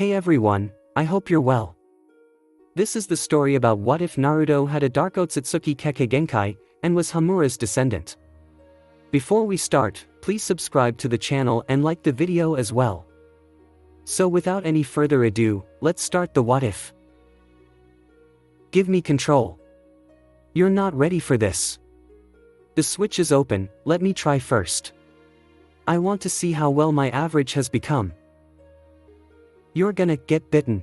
Hey everyone, I hope you're well. This is the story about what if Naruto had a dark Otsutsuki Kekkei Genkai and was Hamura's descendant. Before we start, please subscribe to the channel and like the video as well. So without any further ado, let's start the what if. Give me control. You're not ready for this. The switch is open, let me try first. I want to see how well my average has become. You're gonna get bitten.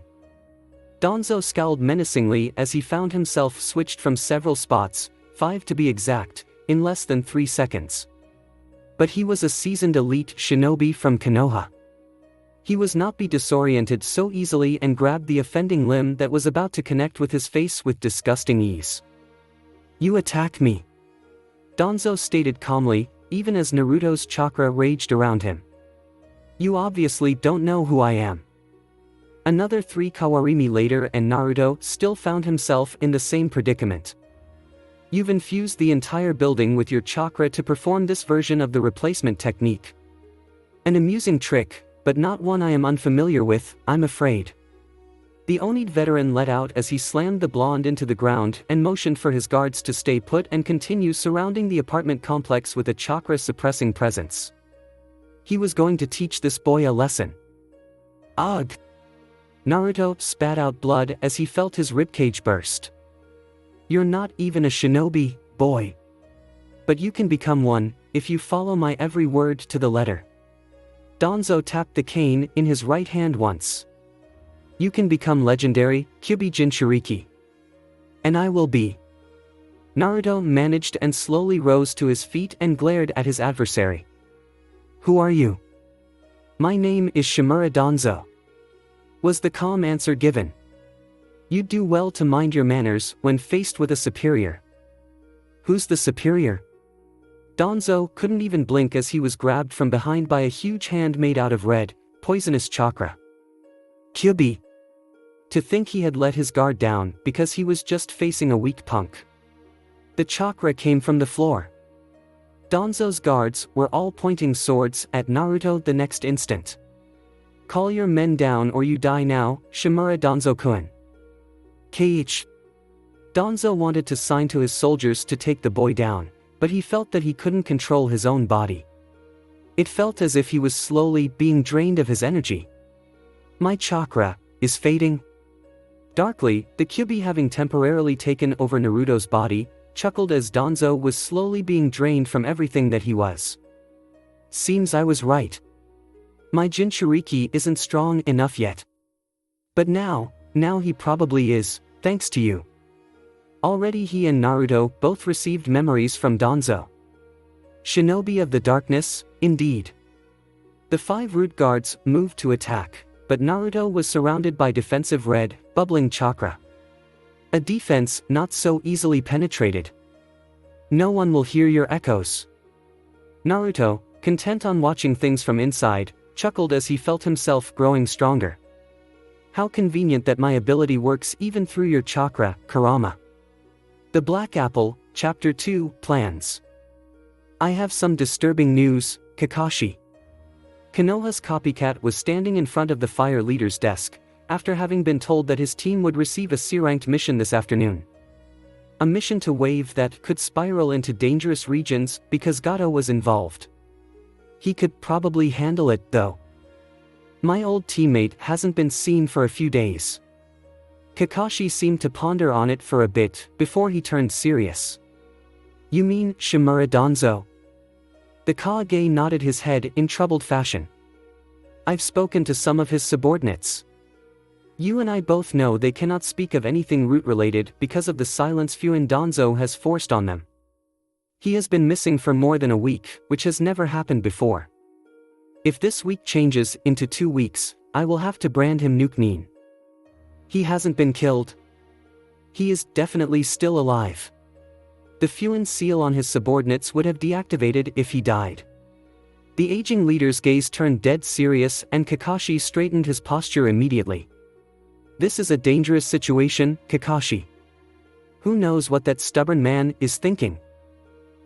Danzo scowled menacingly as he found himself switched from several spots, 5 to be exact, in less than 3 seconds. But he was a seasoned elite shinobi from Konoha. He was not be disoriented so easily and grabbed the offending limb that was about to connect with his face with disgusting ease. You attack me. Danzo stated calmly, even as Naruto's chakra raged around him. You obviously don't know who I am. Another 3 kawarimi later and Naruto still found himself in the same predicament. You've infused the entire building with your chakra to perform this version of the replacement technique. An amusing trick, but not one I am unfamiliar with, I'm afraid. The Onid veteran let out as he slammed the blonde into the ground and motioned for his guards to stay put and continue surrounding the apartment complex with a chakra-suppressing presence. He was going to teach this boy a lesson. Ugh! Naruto spat out blood as he felt his ribcage burst. You're not even a shinobi, boy. But you can become one, if you follow my every word to the letter. Danzo tapped the cane in his right hand once. You can become legendary, Kyuubi Jinchuriki. And I will be. Naruto managed and slowly rose to his feet and glared at his adversary. Who are you? My name is Shimura Danzo. Was the calm answer given. You'd do well to mind your manners when faced with a superior. Who's the superior? Danzo couldn't even blink as he was grabbed from behind by a huge hand made out of red, poisonous chakra. Kyuubi. To think he had let his guard down because he was just facing a weak punk. The chakra came from the floor. Danzo's guards were all pointing swords at Naruto the next instant. Call your men down or you die now, Shimura Danzo-kun. KH. Danzo wanted to sign to his soldiers to take the boy down, but he felt that he couldn't control his own body. It felt as if he was slowly being drained of his energy. My chakra is fading. Darkly, the Kyuubi, having temporarily taken over Naruto's body, chuckled as Danzo was slowly being drained from everything that he was. Seems I was right. My Jinchuriki isn't strong enough yet. But now he probably is, thanks to you. Already he and Naruto both received memories from Danzo. Shinobi of the darkness, indeed. The 5 root guards moved to attack, but Naruto was surrounded by defensive red, bubbling chakra. A defense not so easily penetrated. No one will hear your echoes. Naruto, content on watching things from inside, chuckled as he felt himself growing stronger. How convenient that my ability works even through your chakra, Kurama. The Black Apple, Chapter 2, Plans. I have some disturbing news, Kakashi. Konoha's copycat was standing in front of the fire leader's desk, after having been told that his team would receive a C-ranked mission this afternoon. A mission to wave that could spiral into dangerous regions because Gato was involved. He could probably handle it, though. My old teammate hasn't been seen for a few days. Kakashi seemed to ponder on it for a bit before he turned serious. You mean Shimura Danzo? The Kage nodded his head in troubled fashion. I've spoken to some of his subordinates. You and I both know they cannot speak of anything root-related because of the silence Fuuin Danzo has forced on them. He has been missing for more than a week, which has never happened before. If this week changes into 2 weeks, I will have to brand him Nuke-nin. He hasn't been killed. He is definitely still alive. The Fuuin seal on his subordinates would have deactivated if he died. The aging leader's gaze turned dead serious and Kakashi straightened his posture immediately. This is a dangerous situation, Kakashi. Who knows what that stubborn man is thinking?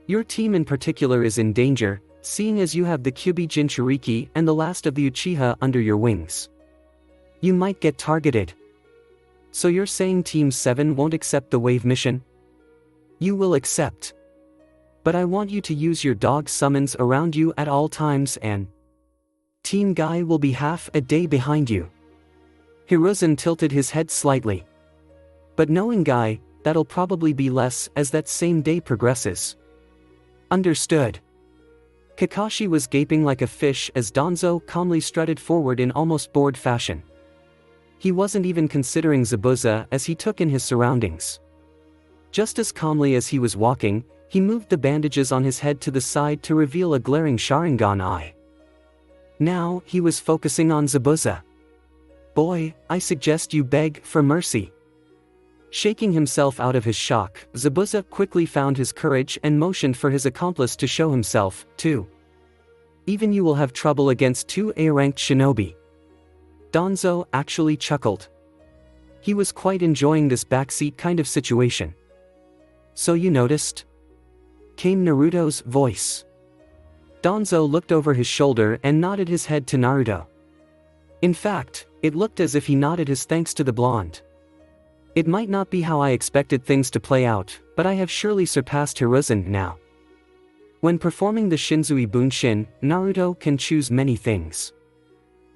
Your team in particular is in danger, seeing as you have the Kyuubi Jinchuriki and the last of the Uchiha under your wings. You might get targeted. So you're saying Team 7 won't accept the wave mission? You will accept. But I want you to use your dog summons around you at all times and Team Guy will be half a day behind you. Hiruzen tilted his head slightly. But knowing Guy, that'll probably be less as that same day progresses. Understood. Kakashi was gaping like a fish as Danzo calmly strutted forward in almost bored fashion. He wasn't even considering Zabuza as he took in his surroundings. Just as calmly as he was walking, he moved the bandages on his head to the side to reveal a glaring Sharingan eye. Now, he was focusing on Zabuza. Boy, I suggest you beg for mercy. Shaking himself out of his shock, Zabuza quickly found his courage and motioned for his accomplice to show himself, too. Even you will have trouble against 2 A-ranked shinobi. Danzo actually chuckled. He was quite enjoying this backseat kind of situation. So you noticed? Came Naruto's voice. Danzo looked over his shoulder and nodded his head to Naruto. In fact, it looked as if he nodded his thanks to the blonde. It might not be how I expected things to play out, but I have surely surpassed Hiruzen now. When performing the Shinzui Bunshin, Naruto can choose many things.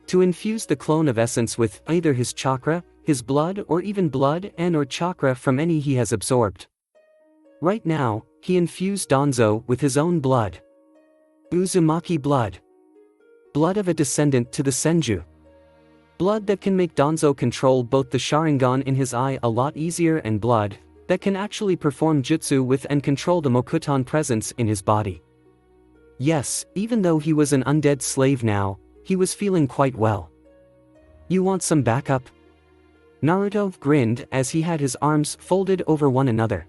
To infuse the clone of essence with either his chakra, his blood or even blood and or chakra from any he has absorbed. Right now, he infused Danzo with his own blood. Uzumaki blood. Blood of a descendant to the Senju. Blood that can make Danzo control both the Sharingan in his eye a lot easier and blood that can actually perform jutsu with and control the Mokuton presence in his body. Yes, even though he was an undead slave now, he was feeling quite well. You want some backup? Naruto grinned as he had his arms folded over one another.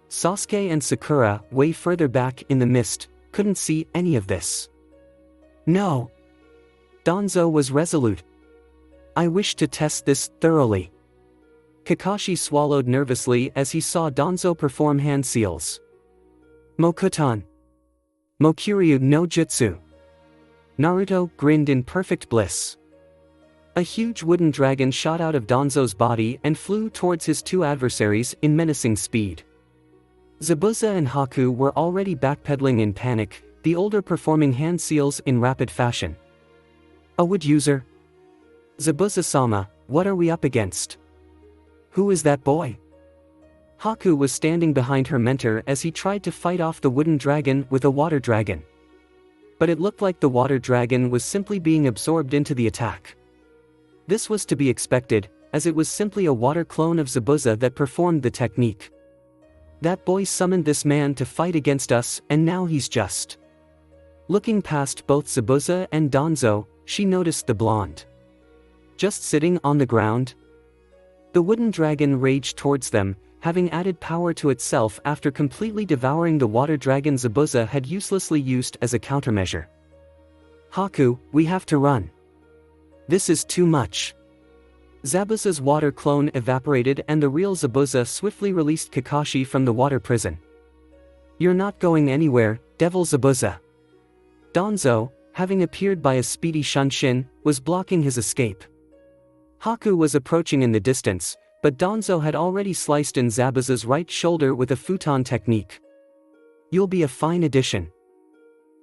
Sasuke and Sakura, way further back in the mist, couldn't see any of this. No. Danzo was resolute. I wish to test this thoroughly. Kakashi swallowed nervously as he saw Danzo perform hand seals. Mokuton. Mokuryu no Jutsu. Naruto grinned in perfect bliss. A huge wooden dragon shot out of Danzo's body and flew towards his 2 adversaries in menacing speed. Zabuza and Haku were already backpedaling in panic, the older performing hand seals in rapid fashion. A wood user? Zabuza-sama, what are we up against? Who is that boy? Haku was standing behind her mentor as he tried to fight off the wooden dragon with a water dragon. But it looked like the water dragon was simply being absorbed into the attack. This was to be expected, as it was simply a water clone of Zabuza that performed the technique. That boy summoned this man to fight against us and now he's just. Looking past both Zabuza and Danzo, she noticed the blonde. Just sitting on the ground? The wooden dragon raged towards them, having added power to itself after completely devouring the water dragon Zabuza had uselessly used as a countermeasure. Haku, we have to run. This is too much. Zabuza's water clone evaporated and the real Zabuza swiftly released Kakashi from the water prison. You're not going anywhere, Devil Zabuza. Danzo, having appeared by a speedy Shunshin, was blocking his escape. Haku was approaching in the distance, but Danzo had already sliced in Zabuza's right shoulder with a futon technique. You'll be a fine addition.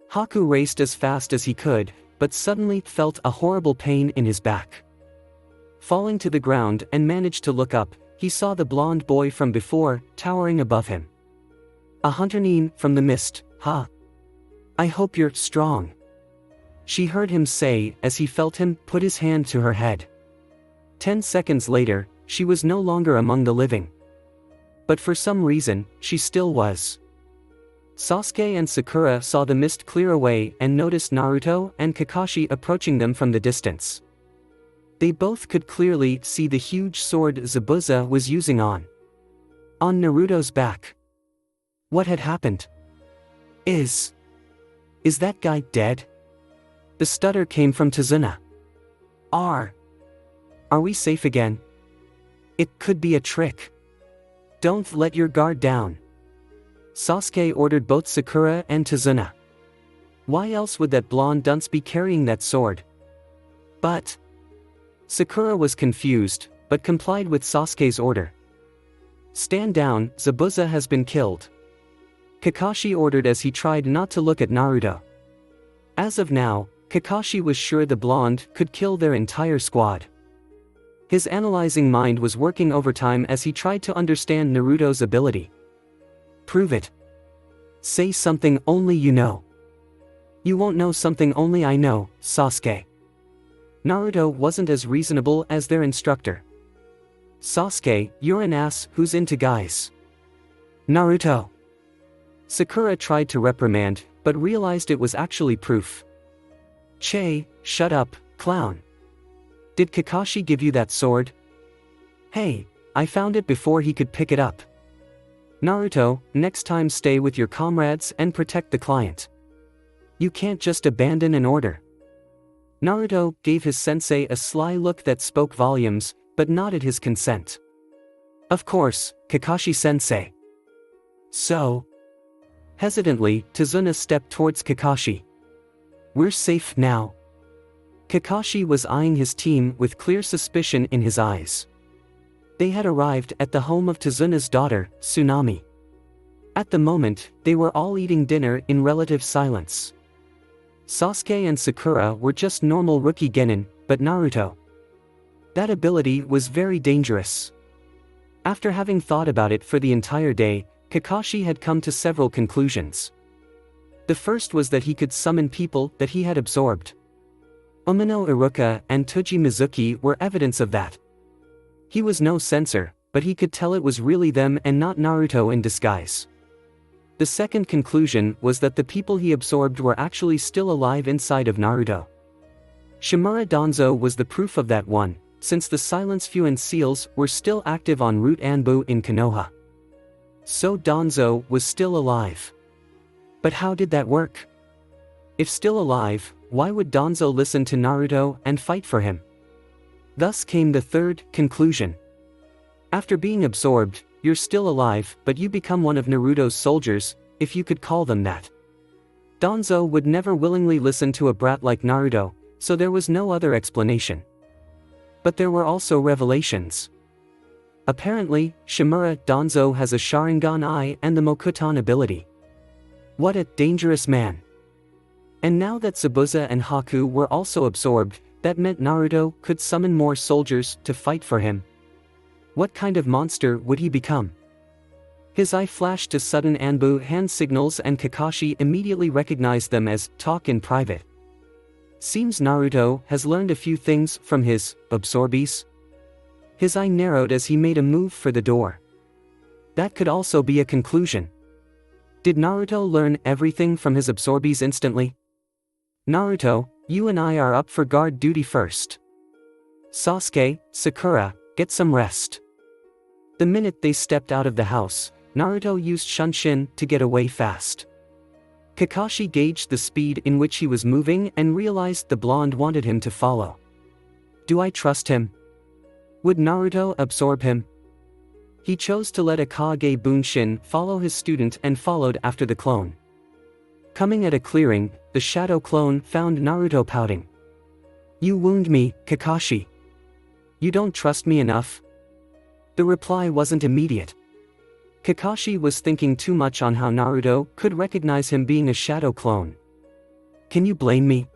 Haku raced as fast as he could, but suddenly felt a horrible pain in his back. Falling to the ground and managed to look up, he saw the blonde boy from before, towering above him. A hunterine from the mist, ha. I hope you're strong. She heard him say as he felt him put his hand to her head. 10 seconds later, she was no longer among the living. But for some reason, she still was. Sasuke and Sakura saw the mist clear away and noticed Naruto and Kakashi approaching them from the distance. They both could clearly see the huge sword Zabuza was using on Naruto's back. What had happened? Is that guy dead? The stutter came from Tazuna. Are we safe again? It could be a trick. Don't let your guard down. Sasuke ordered both Sakura and Tazuna. Why else would that blonde dunce be carrying that sword? But Sakura was confused, but complied with Sasuke's order. Stand down, Zabuza has been killed. Kakashi ordered as he tried not to look at Naruto. As of now, Kakashi was sure the blonde could kill their entire squad. His analyzing mind was working overtime as he tried to understand Naruto's ability. Prove it. Say something only you know. You won't know something only I know, Sasuke. Naruto wasn't as reasonable as their instructor. Sasuke, you're an ass who's into guys. Naruto. Sakura tried to reprimand, but realized it was actually proof. Che, shut up, clown. Did Kakashi give you that sword? Hey, I found it before he could pick it up. Naruto, next time stay with your comrades and protect the client. You can't just abandon an order. Naruto gave his sensei a sly look that spoke volumes, but nodded his consent. Of course, Kakashi-sensei. So? Hesitantly, Tazuna stepped towards Kakashi. We're safe now. Kakashi was eyeing his team with clear suspicion in his eyes. They had arrived at the home of Tazuna's daughter, Tsunami. At the moment, they were all eating dinner in relative silence. Sasuke and Sakura were just normal rookie genin, but Naruto. That ability was very dangerous. After having thought about it for the entire day, Kakashi had come to several conclusions. The first was that he could summon people that he had absorbed. Umino Iruka and Toji Mizuki were evidence of that. He was no censor, but he could tell it was really them and not Naruto in disguise. The second conclusion was that the people he absorbed were actually still alive inside of Naruto. Shimura Danzo was the proof of that one, since the Silence Fuuin seals were still active on Route Anbu in Konoha. So Danzo was still alive. But how did that work? If still alive, why would Danzo listen to Naruto and fight for him? Thus came the third conclusion. After being absorbed, you're still alive, but you become one of Naruto's soldiers, if you could call them that. Danzo would never willingly listen to a brat like Naruto, so there was no other explanation. But there were also revelations. Apparently, Shimura Danzo has a Sharingan eye and the Mokuton ability. What a dangerous man. And now that Zabuza and Haku were also absorbed, that meant Naruto could summon more soldiers to fight for him. What kind of monster would he become? His eye flashed to sudden Anbu hand signals and Kakashi immediately recognized them as talk in private. Seems Naruto has learned a few things from his absorbees. His eye narrowed as he made a move for the door. That could also be a conclusion. Did Naruto learn everything from his absorbees instantly? Naruto, you and I are up for guard duty first. Sasuke, Sakura, get some rest. The minute they stepped out of the house, Naruto used Shunshin to get away fast. Kakashi gauged the speed in which he was moving and realized the blonde wanted him to follow. Do I trust him? Would Naruto absorb him? He chose to let a Kage Bunshin follow his student and followed after the clone. Coming at a clearing, the shadow clone found Naruto pouting. You wound me, Kakashi. You don't trust me enough? The reply wasn't immediate. Kakashi was thinking too much on how Naruto could recognize him being a shadow clone. Can you blame me?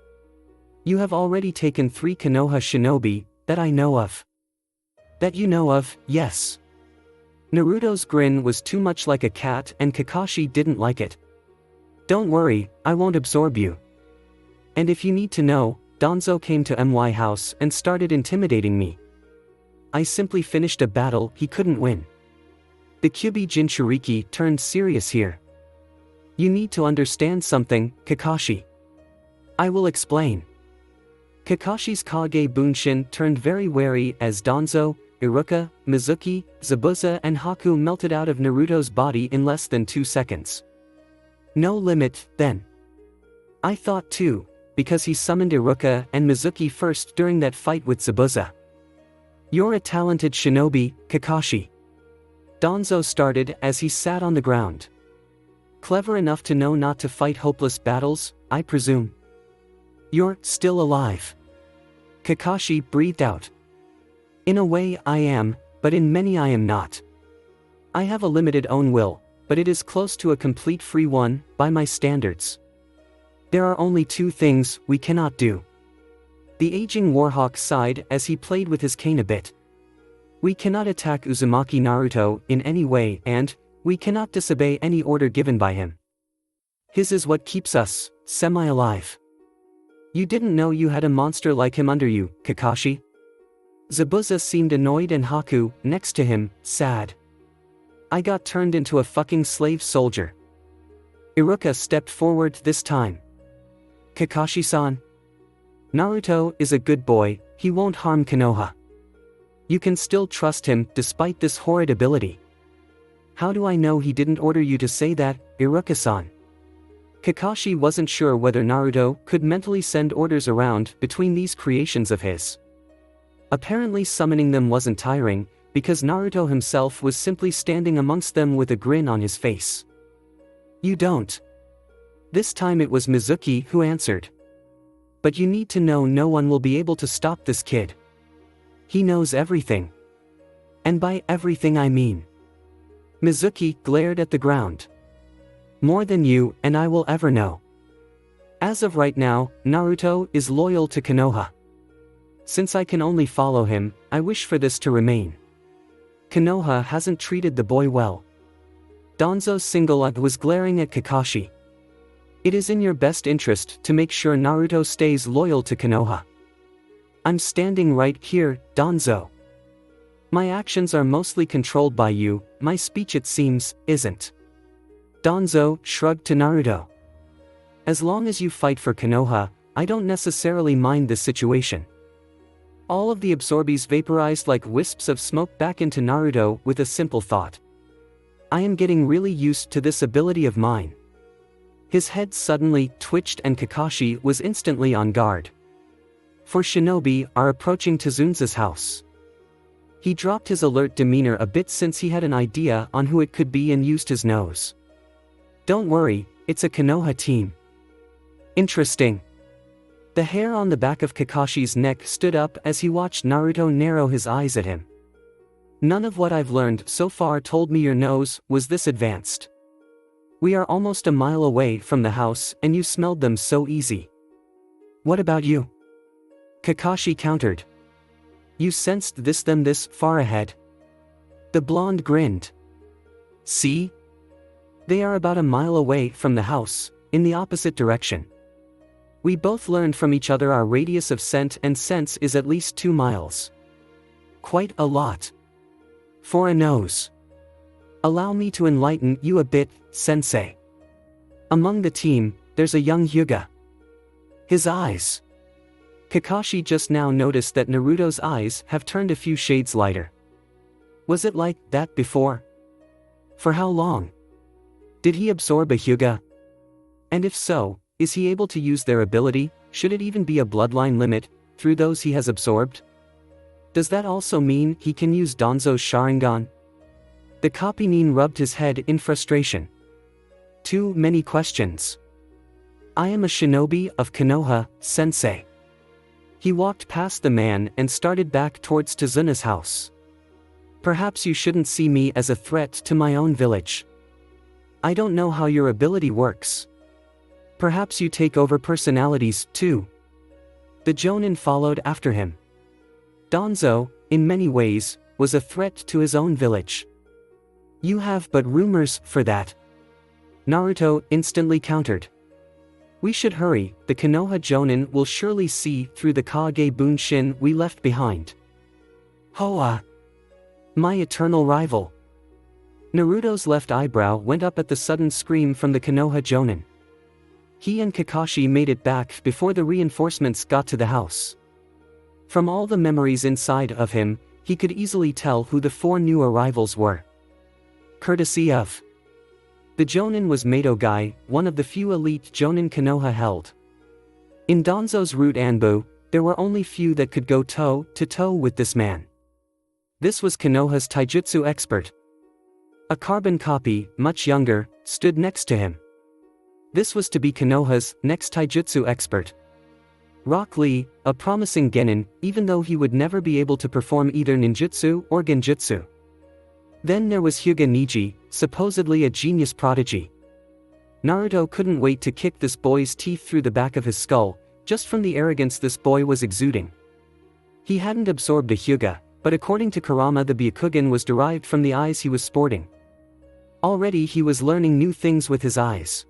You have already taken 3 Konoha shinobi, that I know of. That you know of, yes. Naruto's grin was too much like a cat and Kakashi didn't like it. Don't worry, I won't absorb you. And if you need to know, Danzo came to my house and started intimidating me. I simply finished a battle he couldn't win. The Kyuubi Jinchuriki turned serious here. You need to understand something, Kakashi. I will explain. Kakashi's Kage Bunshin turned very wary as Danzo, Iruka, Mizuki, Zabuza and Haku melted out of Naruto's body in less than 2 seconds. No limit, then. I thought too, because he summoned Iruka and Mizuki first during that fight with Zabuza. You're a talented shinobi, Kakashi. Danzo started as he sat on the ground. Clever enough to know not to fight hopeless battles, I presume. You're still alive. Kakashi breathed out. In a way I am, but in many I am not. I have a limited own will, but it is close to a complete free one, by my standards. There are only two things we cannot do. The aging Warhawk sighed as he played with his cane a bit. We cannot attack Uzumaki Naruto in any way and, we cannot disobey any order given by him. His is what keeps us, semi-alive. You didn't know you had a monster like him under you, Kakashi? Zabuza seemed annoyed and Haku, next to him, sad. I got turned into a fucking slave soldier. Iruka stepped forward this time. Kakashi-san. Naruto is a good boy, he won't harm Konoha. You can still trust him despite this horrid ability. How do I know he didn't order you to say that, Iruka-san? Kakashi wasn't sure whether Naruto could mentally send orders around between these creations of his. Apparently summoning them wasn't tiring, because Naruto himself was simply standing amongst them with a grin on his face. You don't. This time it was Mizuki who answered. But you need to know no one will be able to stop this kid. He knows everything. And by everything I mean. Mizuki glared at the ground. More than you and I will ever know. As of right now, Naruto is loyal to Konoha. Since I can only follow him, I wish for this to remain. Konoha hasn't treated the boy well. Danzo's single eye was glaring at Kakashi. It is in your best interest to make sure Naruto stays loyal to Konoha. I'm standing right here, Danzo. My actions are mostly controlled by you, my speech it seems, isn't. Danzo shrugged to Naruto. As long as you fight for Konoha, I don't necessarily mind this situation. All of the absorbees vaporized like wisps of smoke back into Naruto with a simple thought. I am getting really used to this ability of mine. His head suddenly twitched and Kakashi was instantly on guard. For shinobi are approaching Tazunza's house. He dropped his alert demeanor a bit since he had an idea on who it could be and used his nose. Don't worry, it's a Konoha team. Interesting. The hair on the back of Kakashi's neck stood up as he watched Naruto narrow his eyes at him. None of what I've learned so far told me your nose was this advanced. We are almost a mile away from the house and you smelled them so easy. What about you? Kakashi countered. You sensed them this far ahead? The blonde grinned. See? They are about a mile away from the house, in the opposite direction. We both learned from each other our radius of scent and sense is at least 2 miles. Quite a lot. For a nose. Allow me to enlighten you a bit, sensei. Among the team, there's a young Hyuga. His eyes. Kakashi just now noticed that Naruto's eyes have turned a few shades lighter. Was it like that before? For how long? Did he absorb a Hyuga? And if so, is he able to use their ability, should it even be a bloodline limit, through those he has absorbed? Does that also mean he can use Danzo's Sharingan? The Kapinin rubbed his head in frustration. Too many questions. I am a shinobi of Konoha, sensei. He walked past the man and started back towards Tazuna's house. Perhaps you shouldn't see me as a threat to my own village. I don't know how your ability works. Perhaps you take over personalities, too. The Jonin followed after him. Danzo, in many ways, was a threat to his own village. You have but rumors for that. Naruto instantly countered. We should hurry, the Konoha Jonin will surely see through the Kage Bunshin we left behind. Hoa! My eternal rival. Naruto's left eyebrow went up at the sudden scream from the Konoha Jonin. He and Kakashi made it back before the reinforcements got to the house. From all the memories inside of him, he could easily tell who the 4 new arrivals were. Courtesy of. The Jonin was Madogai, one of the few elite Jonin Konoha held. In Danzo's route Anbu, there were only few that could go toe-to-toe with this man. This was Konoha's taijutsu expert. A carbon copy, much younger, stood next to him. This was to be Konoha's next taijutsu expert. Rock Lee, a promising genin, even though he would never be able to perform either ninjutsu or genjutsu. Then there was Hyuga Niji, supposedly a genius prodigy. Naruto couldn't wait to kick this boy's teeth through the back of his skull, just from the arrogance this boy was exuding. He hadn't absorbed a Hyuga, but according to Kurama the Byakugan was derived from the eyes he was sporting. Already he was learning new things with his eyes.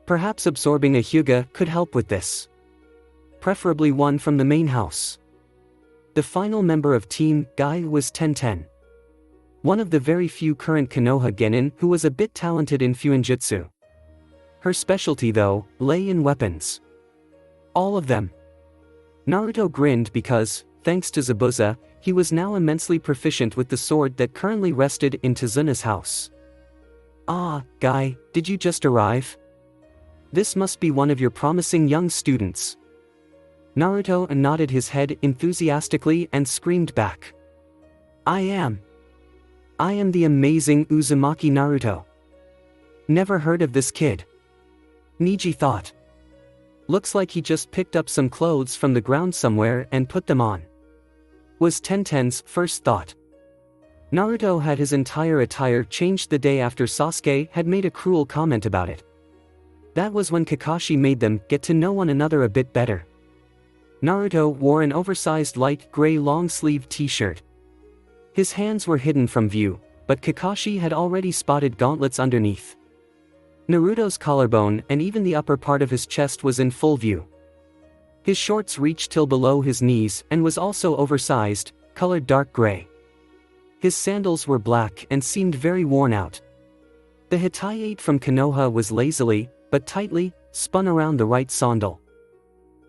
Perhaps absorbing a Hyuga could help with this. Preferably one from the main house. The final member of Team Guy was Tenten. One of the very few current Konoha genin who was a bit talented in Fuinjutsu. Her specialty though, lay in weapons. All of them. Naruto grinned because, thanks to Zabuza, he was now immensely proficient with the sword that currently rested in Tazuna's house. Ah, Guy, did you just arrive? This must be one of your promising young students. Naruto nodded his head enthusiastically and screamed back. I am the amazing Uzumaki Naruto. Never heard of this kid. Niji thought. Looks like he just picked up some clothes from the ground somewhere and put them on. Was Tenten's first thought. Naruto had his entire attire changed the day after Sasuke had made a cruel comment about it. That was when Kakashi made them get to know one another a bit better. Naruto wore an oversized light gray long-sleeved t-shirt. His hands were hidden from view, but Kakashi had already spotted gauntlets underneath. Naruto's collarbone and even the upper part of his chest was in full view. His shorts reached till below his knees and was also oversized, colored dark gray. His sandals were black and seemed very worn out. The Hitayate from Konoha was lazily, but tightly, spun around the right sandal.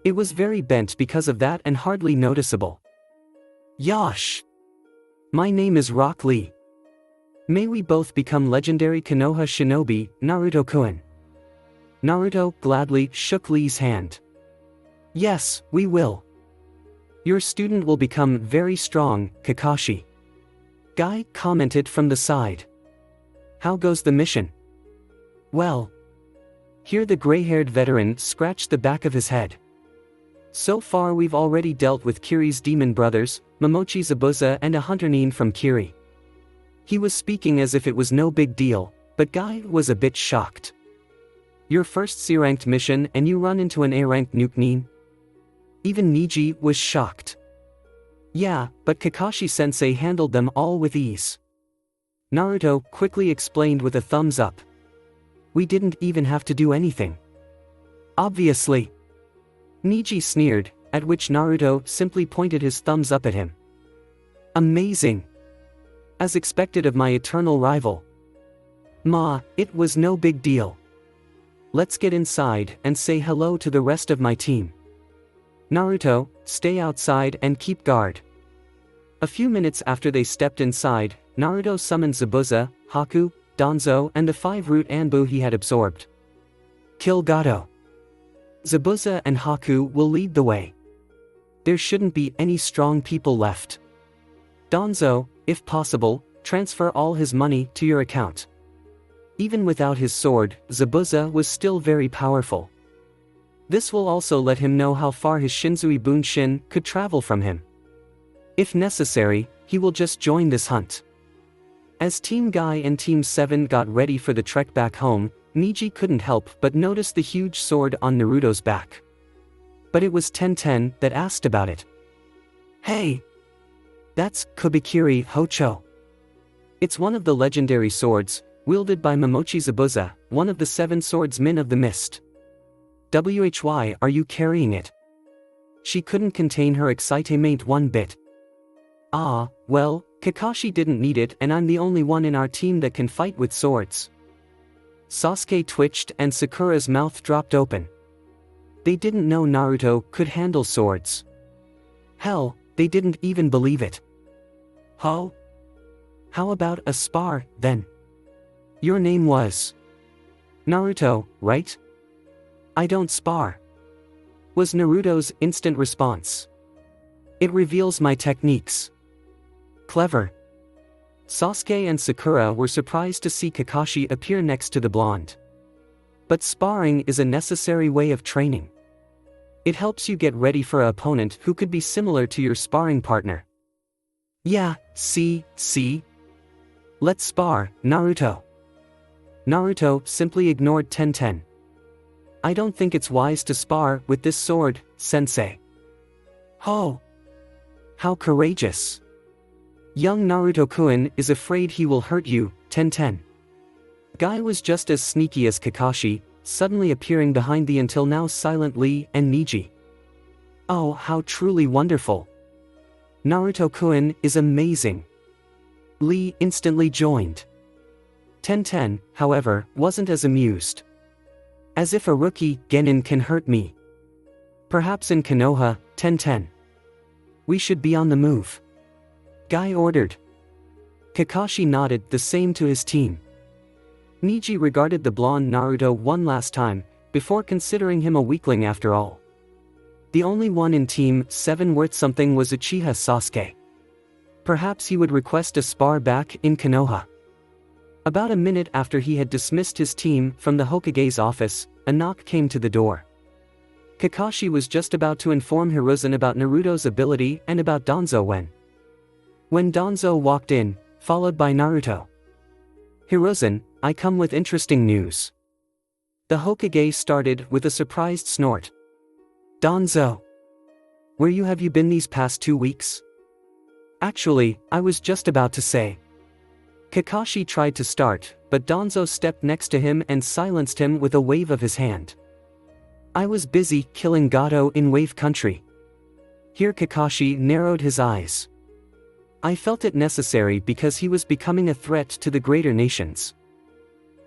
It was very bent because of that and hardly noticeable. Yosh! My name is Rock Lee. May we both become legendary Konoha shinobi, Naruto-kun. Naruto gladly shook Lee's hand. Yes, we will. Your student will become very strong, Kakashi. Guy commented from the side. How goes the mission? Well. Here the gray-haired veteran scratched the back of his head. So far we've already dealt with Kiri's demon brothers, Momochi Zabuza and a hunter Nin from Kiri. He was speaking as if it was no big deal, but Guy was a bit shocked. Your first C-ranked mission and you run into an A-ranked nuke Nin? Even Niji was shocked. Yeah, but Kakashi-sensei handled them all with ease. Naruto quickly explained with a thumbs up. We didn't even have to do anything. Obviously. Niji sneered, at which Naruto simply pointed his thumbs up at him. Amazing. As expected of my eternal rival. Ma, it was no big deal. Let's get inside and say hello to the rest of my team. Naruto, stay outside and keep guard. A few minutes after they stepped inside, Naruto summoned Zabuza, Haku, Danzo and the 5-root Anbu he had absorbed. Kill Gato. Zabuza and Haku will lead the way. There shouldn't be any strong people left. Danzo, if possible, transfer all his money to your account. Even without his sword, Zabuza was still very powerful. This will also let him know how far his Shinzui Bunshin could travel from him. If necessary, he will just join this hunt. As Team Guy and Team 7 got ready for the trek back home, Niji couldn't help but notice the huge sword on Naruto's back. But it was Tenten that asked about it. Hey! That's Kubikiri Hocho. It's one of the legendary swords, wielded by Momochi Zabuza, one of the 7 swordsmen of the mist. Why are you carrying it? She couldn't contain her excitement one bit. Ah, well, Kakashi didn't need it and I'm the only one in our team that can fight with swords. Sasuke twitched and Sakura's mouth dropped open. They didn't know Naruto could handle swords. Hell, they didn't even believe it. How about a spar, then? Your name was Naruto, right? I don't spar. Was Naruto's instant response. It reveals my techniques. Clever. Sasuke and Sakura were surprised to see Kakashi appear next to the blonde. But sparring is a necessary way of training. It helps you get ready for an opponent who could be similar to your sparring partner. Yeah, see? Let's spar, Naruto. Naruto simply ignored Tenten. I don't think it's wise to spar with this sword, sensei. Oh! How courageous! Young Naruto-kun is afraid he will hurt you, Tenten. Guy was just as sneaky as Kakashi, suddenly appearing behind the until now silent Lee and Niji. Oh, how truly wonderful! Naruto-kun is amazing. Lee instantly joined. Tenten, however, wasn't as amused. As if a rookie genin can hurt me. Perhaps in Konoha, Tenten. We should be on the move. Guy ordered. Kakashi nodded the same to his team. Niji regarded the blonde Naruto one last time, before considering him a weakling after all. The only one in Team 7 worth something was Uchiha Sasuke. Perhaps he would request a spar back in Konoha. About a minute after he had dismissed his team from the Hokage's office, a knock came to the door. Kakashi was just about to inform Hiruzen about Naruto's ability and about Danzo when Danzo walked in, followed by Naruto. Hiruzen, I come with interesting news. The Hokage started with a surprised snort. Danzo. Where have you been these past 2 weeks? Actually, I was just about to say. Kakashi tried to start, but Danzo stepped next to him and silenced him with a wave of his hand. I was busy killing Gato in Wave Country. Here Kakashi narrowed his eyes. I felt it necessary because he was becoming a threat to the greater nations.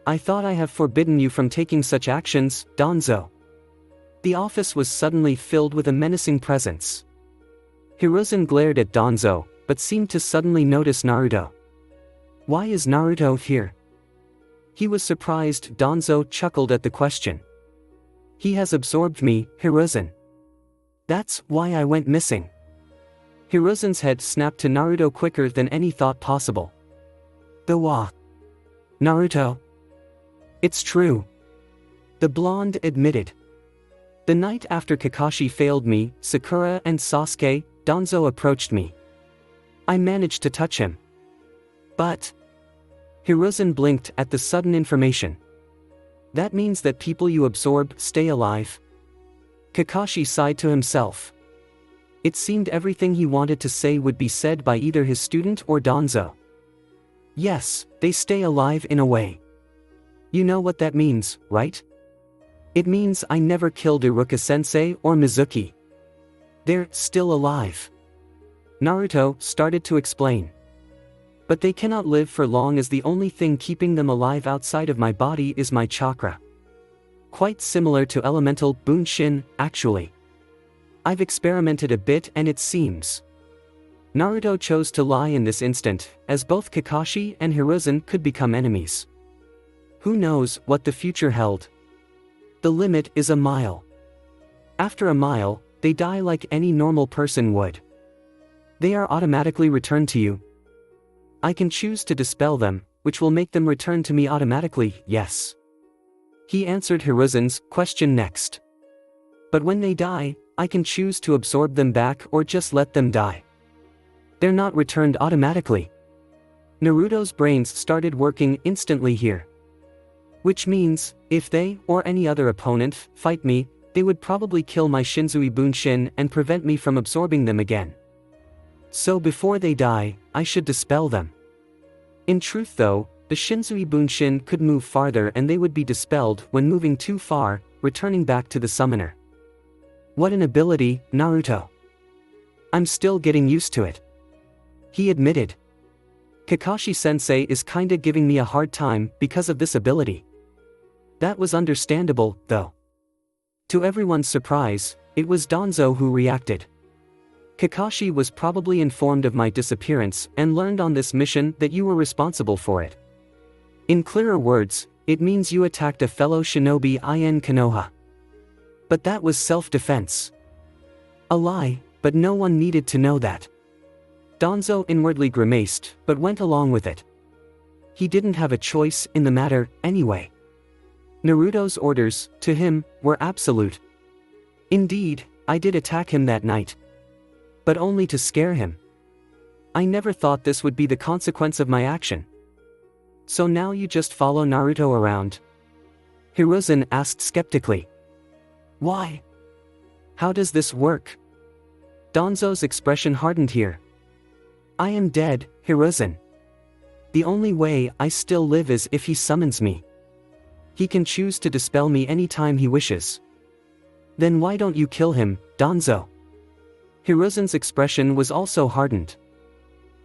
I thought I have forbidden you from taking such actions, Danzo. The office was suddenly filled with a menacing presence. Hiruzen glared at Danzo, but seemed to suddenly notice Naruto. Why is Naruto here? He was surprised. Danzo chuckled at the question. He has absorbed me, Hiruzen. That's why I went missing. Hiruzen's head snapped to Naruto quicker than any thought possible. Naruto. It's true. The blonde admitted. The night after Kakashi failed me, Sakura and Sasuke, Danzo approached me. I managed to touch him. But... Hiruzen blinked at the sudden information. That means that people you absorb stay alive? Kakashi sighed to himself. It seemed everything he wanted to say would be said by either his student or Danzo. Yes, they stay alive in a way. You know what that means, right? It means I never killed Iruka-sensei or Mizuki. They're still alive. Naruto started to explain. But they cannot live for long as the only thing keeping them alive outside of my body is my chakra. Quite similar to elemental bunshin, actually. I've experimented a bit and it seems. Naruto chose to lie in this instant, as both Kakashi and Hiruzen could become enemies. Who knows what the future held? The limit is a mile. After a mile, they die like any normal person would. They are automatically returned to you. I can choose to dispel them, which will make them return to me automatically, yes. He answered Hiruzen's question next. But when they die, I can choose to absorb them back or just let them die. They're not returned automatically. Naruto's brains started working instantly here. Which means, if they, or any other opponent, fight me, they would probably kill my Shinzui Bunshin and prevent me from absorbing them again. So before they die, I should dispel them. In truth though, the Shinzui Bunshin could move farther and they would be dispelled when moving too far, returning back to the summoner. What an ability, Naruto. I'm still getting used to it. He admitted. Kakashi-sensei is kinda giving me a hard time because of this ability. That was understandable, though. To everyone's surprise, it was Danzo who reacted. Kakashi was probably informed of my disappearance and learned on this mission that you were responsible for it. In clearer words, it means you attacked a fellow shinobi in Konoha. But that was self-defense. A lie, but no one needed to know that. Danzo inwardly grimaced, but went along with it. He didn't have a choice in the matter, anyway. Naruto's orders, to him, were absolute. Indeed, I did attack him that night. But only to scare him. I never thought this would be the consequence of my action. So now you just follow Naruto around? Hiruzen asked skeptically. Why? How does this work? Danzo's expression hardened here. I am dead, Hiruzen. The only way I still live is if he summons me. He can choose to dispel me anytime he wishes. Then why don't you kill him, Danzo? Hiruzen's expression was also hardened.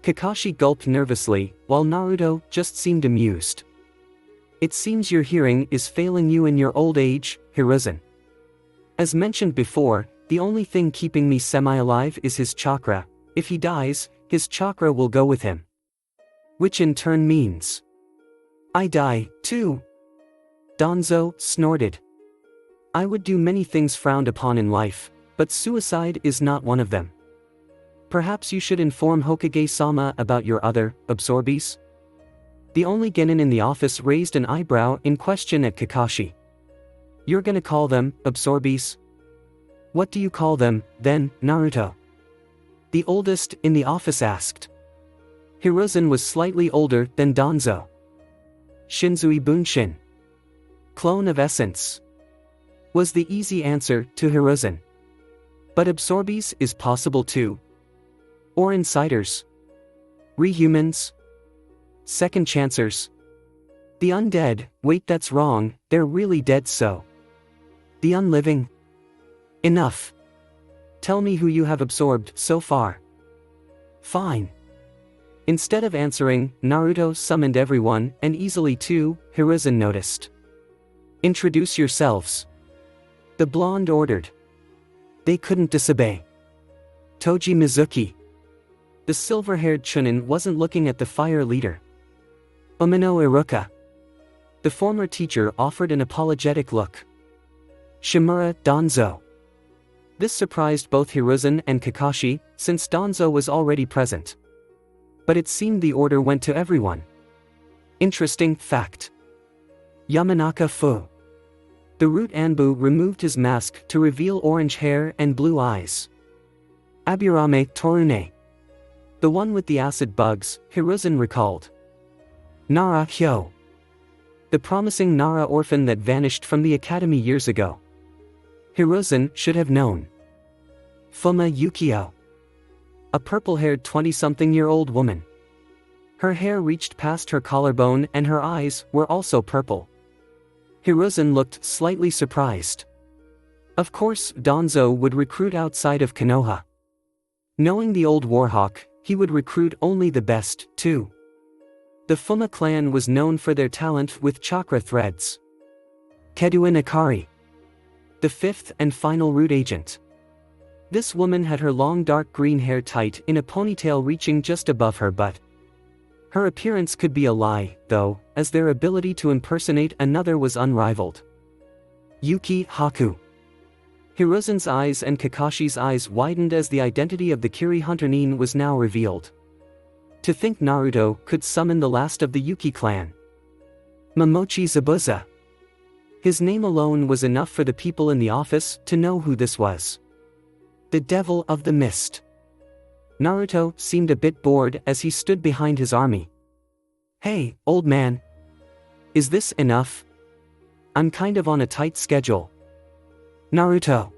Kakashi gulped nervously, while Naruto just seemed amused. It seems your hearing is failing you in your old age, Hiruzen. As mentioned before, the only thing keeping me semi-alive is his chakra. If he dies, his chakra will go with him. Which in turn means I die, too. Danzo snorted. I would do many things frowned upon in life, but suicide is not one of them. Perhaps you should inform Hokage-sama about your other absorbees? The only genin in the office raised an eyebrow in question at Kakashi. You're gonna call them absorbees? What do you call them, then, Naruto? The oldest in the office asked. Hiruzen was slightly older than Danzo. Shinzui Bunshin. Clone of essence. Was the easy answer to Hiruzen. But absorbees is possible too. Or insiders. Rehumans. Second chancers. The undead, wait that's wrong, they're really dead so. The unliving. Enough. Tell me who you have absorbed so far. Fine. Instead of answering, Naruto summoned everyone, and easily too, Hiruzen noticed. Introduce yourselves. The blonde ordered. They couldn't disobey. Toji Mizuki. The silver-haired Chunin wasn't looking at the fire leader. Umino Iruka. The former teacher offered an apologetic look. Shimura Danzo. This surprised both Hiruzen and Kakashi, since Danzo was already present. But it seemed the order went to everyone. Interesting fact. Yamanaka Fu. The root Anbu removed his mask to reveal orange hair and blue eyes. Aburame Torune. The one with the acid bugs, Hiruzen recalled. Nara Hyo. The promising Nara orphan that vanished from the academy years ago. Hiruzen should have known. Fuma Yukio. A purple-haired 20-something-year-old woman. Her hair reached past her collarbone and her eyes were also purple. Hiruzen looked slightly surprised. Of course, Danzo would recruit outside of Konoha. Knowing the old Warhawk, he would recruit only the best, too. The Fuma clan was known for their talent with chakra threads. Keduen Akari. The fifth and final root agent. This woman had her long dark green hair tight in a ponytail reaching just above her butt. Her appearance could be a lie, though, as their ability to impersonate another was unrivaled. Yuki Haku. Hiruzen's eyes and Kakashi's eyes widened as the identity of the Kiri Hunter Nin was now revealed. To think Naruto could summon the last of the Yuki clan. Momochi Zabuza. His name alone was enough for the people in the office to know who this was. The Devil of the Mist. Naruto seemed a bit bored as he stood behind his army. Hey, old man. Is this enough? I'm kind of on a tight schedule. Naruto.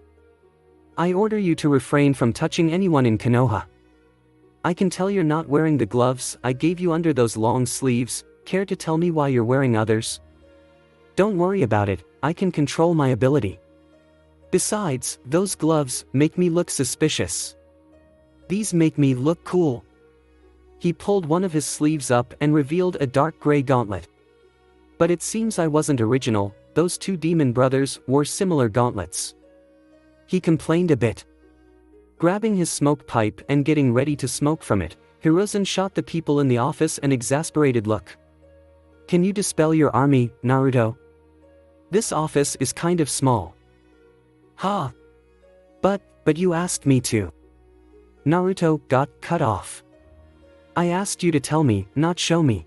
I order you to refrain from touching anyone in Konoha. I can tell you're not wearing the gloves I gave you under those long sleeves. Care to tell me why you're wearing others? Don't worry about it, I can control my ability. Besides, those gloves make me look suspicious. These make me look cool. He pulled one of his sleeves up and revealed a dark gray gauntlet. But it seems I wasn't original, those two demon brothers wore similar gauntlets. He complained a bit. Grabbing his smoke pipe and getting ready to smoke from it, Hiruzen shot the people in the office an exasperated look. Can you dispel your army, Naruto? This office is kind of small. Ha! But you asked me to. Naruto got cut off. I asked you to tell me, not show me.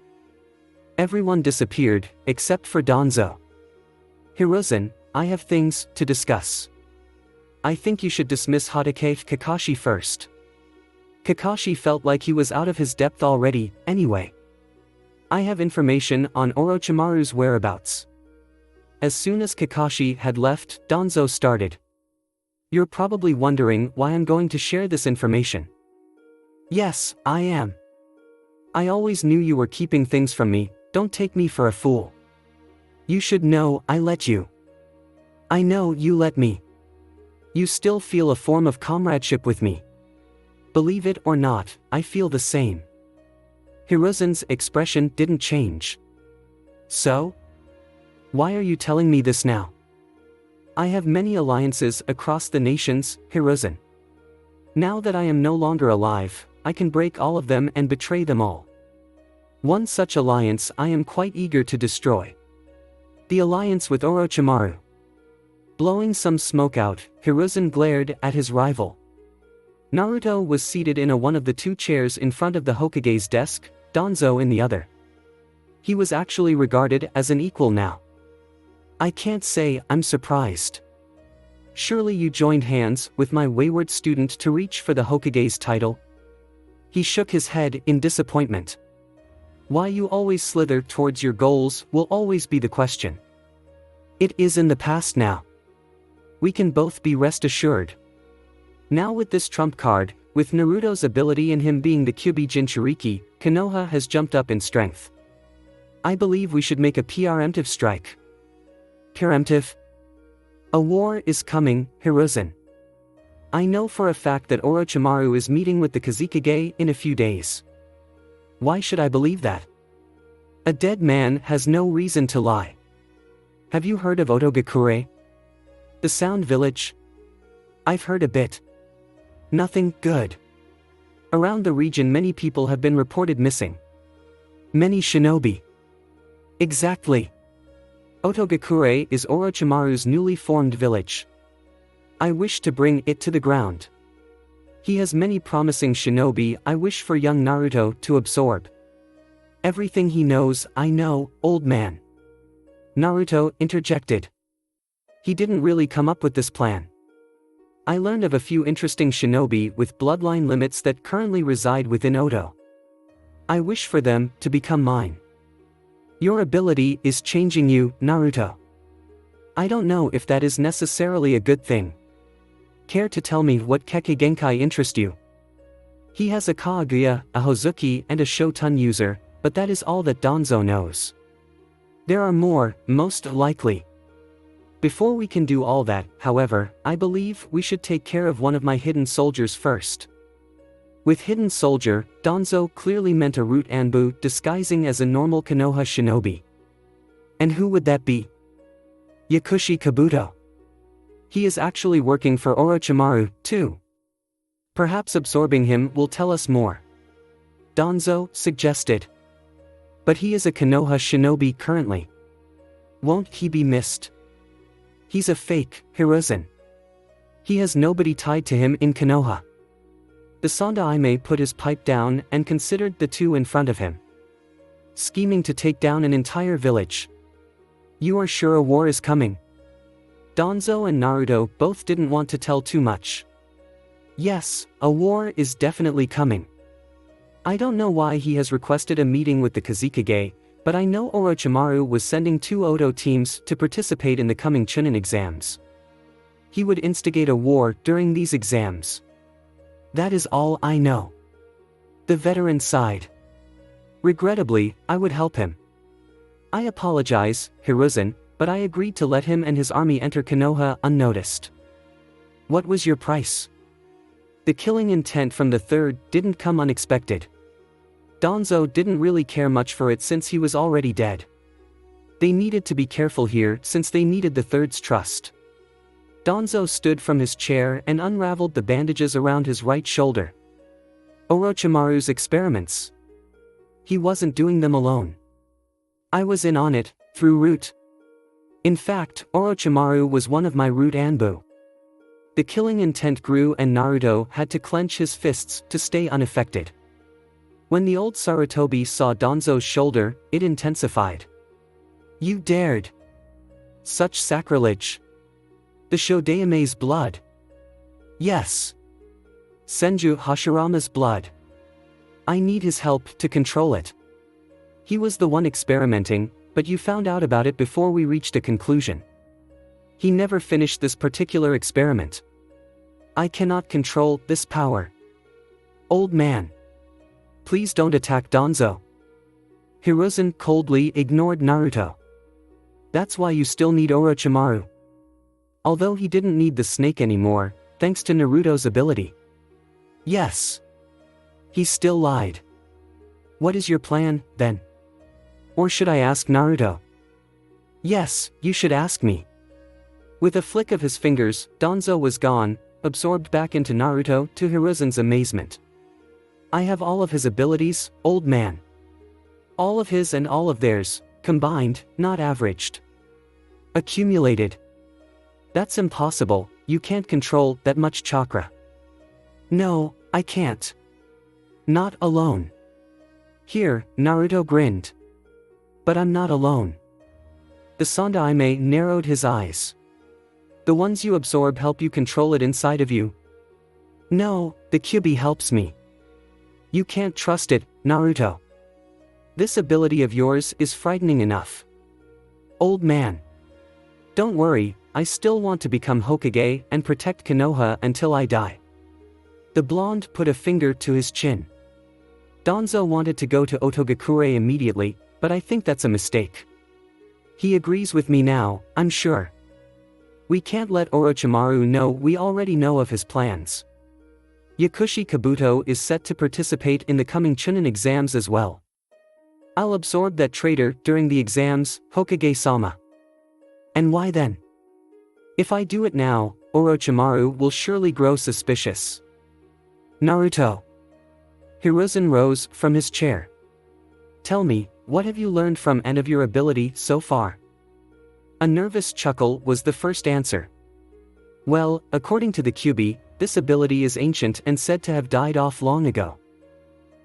Everyone disappeared, except for Danzo. Hiruzen, I have things to discuss. I think you should dismiss Hatake Kakashi first. Kakashi felt like he was out of his depth already, anyway. I have information on Orochimaru's whereabouts. As soon as Kakashi had left, Danzo started. You're probably wondering why I'm going to share this information. Yes, I am. I always knew you were keeping things from me, don't take me for a fool. You should know I let you. I know you let me. You still feel a form of comradeship with me. Believe it or not, I feel the same. Hiruzen's expression didn't change. So? Why are you telling me this now? I have many alliances across the nations, Hiruzen. Now that I am no longer alive, I can break all of them and betray them all. One such alliance I am quite eager to destroy. The alliance with Orochimaru. Blowing some smoke out, Hiruzen glared at his rival. Naruto was seated in one of the two chairs in front of the Hokage's desk, Danzo in the other. He was actually regarded as an equal now. I can't say I'm surprised. Surely you joined hands with my wayward student to reach for the Hokage's title? He shook his head in disappointment. Why you always slither towards your goals will always be the question. It is in the past now. We can both be rest assured. Now with this trump card, with Naruto's ability and him being the Kyuubi Jinchuriki, Konoha has jumped up in strength. I believe we should make a preemptive strike. Preemptive? A war is coming, Hiruzen. I know for a fact that Orochimaru is meeting with the Kazekage in a few days. Why should I believe that? A dead man has no reason to lie. Have you heard of Otogakure? The Sound Village? I've heard a bit. Nothing good. Around the region many people have been reported missing. Many shinobi. Exactly. Otogakure is Orochimaru's newly formed village. I wish to bring it to the ground. He has many promising shinobi I wish for young Naruto to absorb. Everything he knows I know, old man. Naruto interjected. He didn't really come up with this plan. I learned of a few interesting shinobi with bloodline limits that currently reside within Oto. I wish for them to become mine. Your ability is changing you, Naruto. I don't know if that is necessarily a good thing. Care to tell me what Kekkei Genkai interests you? He has a Kaguya, a Hozuki and a Shoten user, but that is all that Danzo knows. There are more, most likely. Before we can do all that, however, I believe we should take care of one of my hidden soldiers first. With hidden soldier, Danzo clearly meant a root Anbu disguising as a normal Konoha shinobi. And who would that be? Yakushi Kabuto. He is actually working for Orochimaru, too. Perhaps absorbing him will tell us more. Danzo suggested. But he is a Konoha shinobi currently. Won't he be missed? He's a fake, Hiruzen. He has nobody tied to him in Konoha. The Sandaime put his pipe down and considered the two in front of him. Scheming to take down an entire village. You are sure a war is coming? Danzo and Naruto both didn't want to tell too much. Yes, a war is definitely coming. I don't know why he has requested a meeting with the Kazekage, but I know Orochimaru was sending 2 Oto teams to participate in the coming Chunin exams. He would instigate a war during these exams. That is all I know. The veteran sighed. Regrettably, I would help him. I apologize, Hiruzen, but I agreed to let him and his army enter Konoha unnoticed. What was your price? The killing intent from the third didn't come unexpected. Danzo didn't really care much for it since he was already dead. They needed to be careful here since they needed the third's trust. Danzo stood from his chair and unraveled the bandages around his right shoulder. Orochimaru's experiments. He wasn't doing them alone. I was in on it, through root. In fact, Orochimaru was one of my root Anbu. The killing intent grew and Naruto had to clench his fists to stay unaffected. When the old Sarutobi saw Danzo's shoulder, it intensified. You dared. Such sacrilege. The Shodame's blood. Yes. Senju Hashirama's blood. I need his help to control it. He was the one experimenting, but you found out about it before we reached a conclusion. He never finished this particular experiment. I cannot control this power. Old man. Please don't attack Danzo. Hiruzen coldly ignored Naruto. That's why you still need Orochimaru. Although he didn't need the snake anymore, thanks to Naruto's ability. Yes. He still lied. What is your plan, then? Or should I ask Naruto? Yes, you should ask me. With a flick of his fingers, Danzo was gone, absorbed back into Naruto to Hiruzen's amazement. I have all of his abilities, old man. All of his and all of theirs, combined, not averaged. Accumulated. That's impossible, you can't control that much chakra. No, I can't. Not alone. Here, Naruto grinned. But I'm not alone. The Sandaime narrowed his eyes. The ones you absorb help you control it inside of you. No, the Kyuubi helps me. You can't trust it, Naruto. This ability of yours is frightening enough. Old man. Don't worry, I still want to become Hokage and protect Konoha until I die. The blonde put a finger to his chin. Danzo wanted to go to Otogakure immediately, but I think that's a mistake. He agrees with me now, I'm sure. We can't let Orochimaru know we already know of his plans. Yakushi Kabuto is set to participate in the coming Chunin exams as well. I'll absorb that traitor during the exams, Hokage-sama. And why then? If I do it now, Orochimaru will surely grow suspicious. Naruto. Hiruzen rose from his chair. Tell me, what have you learned from and of your ability so far? A nervous chuckle was the first answer. Well, according to the Kyuubi, this ability is ancient and said to have died off long ago.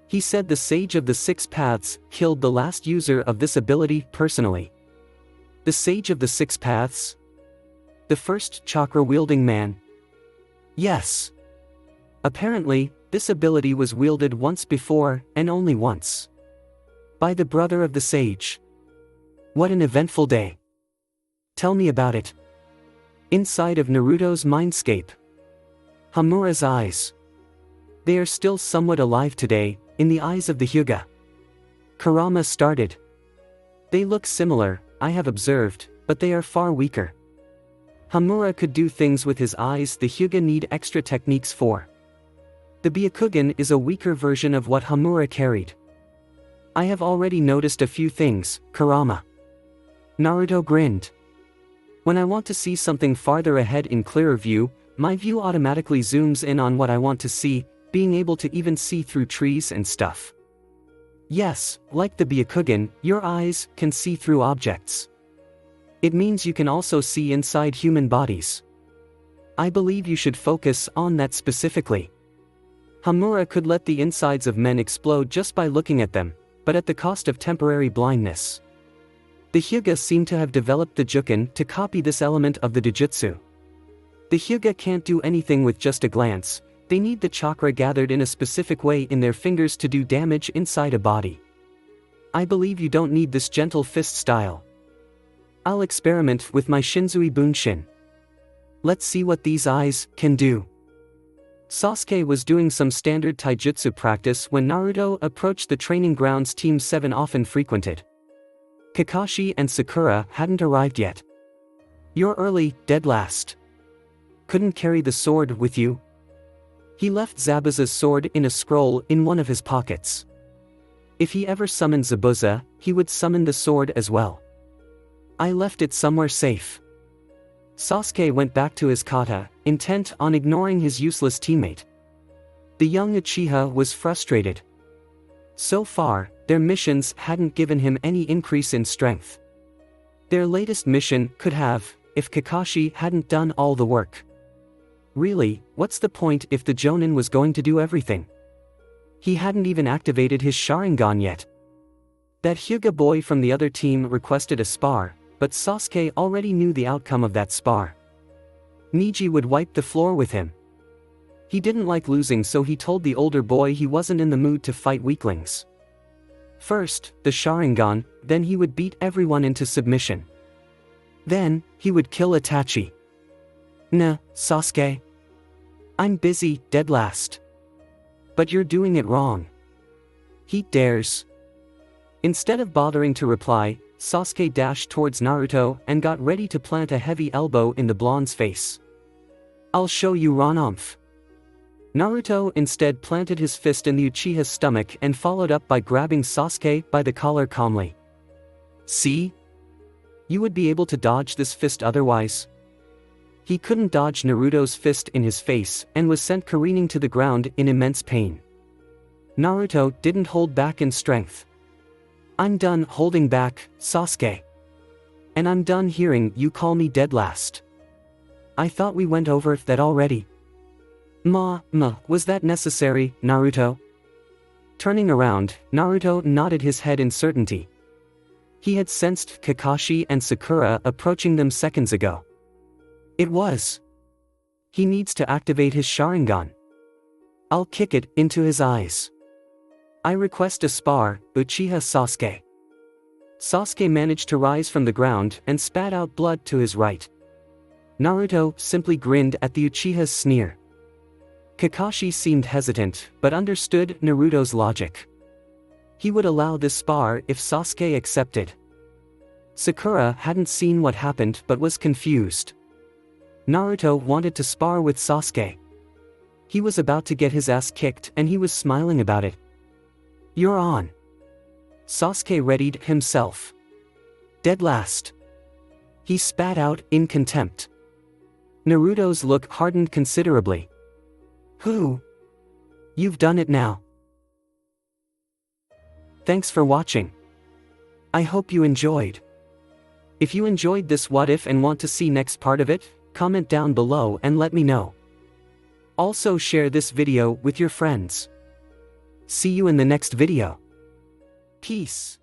He said the Sage of the Six Paths killed the last user of this ability personally. The Sage of the Six Paths? The first chakra-wielding man? Yes. Apparently, this ability was wielded once before, and only once. By the brother of the sage. What an eventful day. Tell me about it. Inside of Naruto's mindscape. Hamura's eyes. They are still somewhat alive today, in the eyes of the Hyuga. Kurama started. They look similar, I have observed, but they are far weaker. Hamura could do things with his eyes the Hyuga need extra techniques for. The Byakugan is a weaker version of what Hamura carried. I have already noticed a few things, Kurama. Naruto grinned. When I want to see something farther ahead in clearer view, my view automatically zooms in on what I want to see, being able to even see through trees and stuff. Yes, like the Byakugan, your eyes can see through objects. It means you can also see inside human bodies. I believe you should focus on that specifically. Hamura could let the insides of men explode just by looking at them, but at the cost of temporary blindness. The Hyuga seem to have developed the Juken to copy this element of the Dojutsu. The Hyuga can't do anything with just a glance, they need the chakra gathered in a specific way in their fingers to do damage inside a body. I believe you don't need this gentle fist style. I'll experiment with my Shinzui Bunshin. Let's see what these eyes can do. Sasuke was doing some standard taijutsu practice when Naruto approached the training grounds Team 7 often frequented. Kakashi and Sakura hadn't arrived yet. You're early, dead last. Couldn't carry the sword with you? He left Zabuza's sword in a scroll in one of his pockets. If he ever summoned Zabuza, he would summon the sword as well. I left it somewhere safe. Sasuke went back to his kata, intent on ignoring his useless teammate. The young Uchiha was frustrated. So far, their missions hadn't given him any increase in strength. Their latest mission could have, if Kakashi hadn't done all the work. Really, what's the point if the Jonin was going to do everything? He hadn't even activated his Sharingan yet. That Hyuga boy from the other team requested a spar, but Sasuke already knew the outcome of that spar. Neji would wipe the floor with him. He didn't like losing, so he told the older boy he wasn't in the mood to fight weaklings. First, the Sharingan, then he would beat everyone into submission. Then, he would kill Itachi. Nah, Sasuke. I'm busy, dead last. But you're doing it wrong. He dares. Instead of bothering to reply, Sasuke dashed towards Naruto and got ready to plant a heavy elbow in the blonde's face. I'll show you Ron-umph. Naruto instead planted his fist in the Uchiha's stomach and followed up by grabbing Sasuke by the collar calmly. See? You would be able to dodge this fist otherwise. He couldn't dodge Naruto's fist in his face and was sent careening to the ground in immense pain. Naruto didn't hold back in strength. I'm done holding back, Sasuke. And I'm done hearing you call me dead last. I thought we went over that already. Was that necessary, Naruto? Turning around, Naruto nodded his head in certainty. He had sensed Kakashi and Sakura approaching them seconds ago. It was. He needs to activate his Sharingan. I'll kick it into his eyes. I request a spar, Uchiha Sasuke. Sasuke managed to rise from the ground and spat out blood to his right. Naruto simply grinned at the Uchiha's sneer. Kakashi seemed hesitant, but understood Naruto's logic. He would allow this spar if Sasuke accepted. Sakura hadn't seen what happened but was confused. Naruto wanted to spar with Sasuke. He was about to get his ass kicked and he was smiling about it. You're on. Sasuke readied himself. Dead last. He spat out in contempt. Naruto's look hardened considerably. Who? You've done it now. Thanks for watching. I hope you enjoyed. If you enjoyed this what if and want to see next part of it, comment down below and let me know. Also share this video with your friends. See you in the next video. Peace.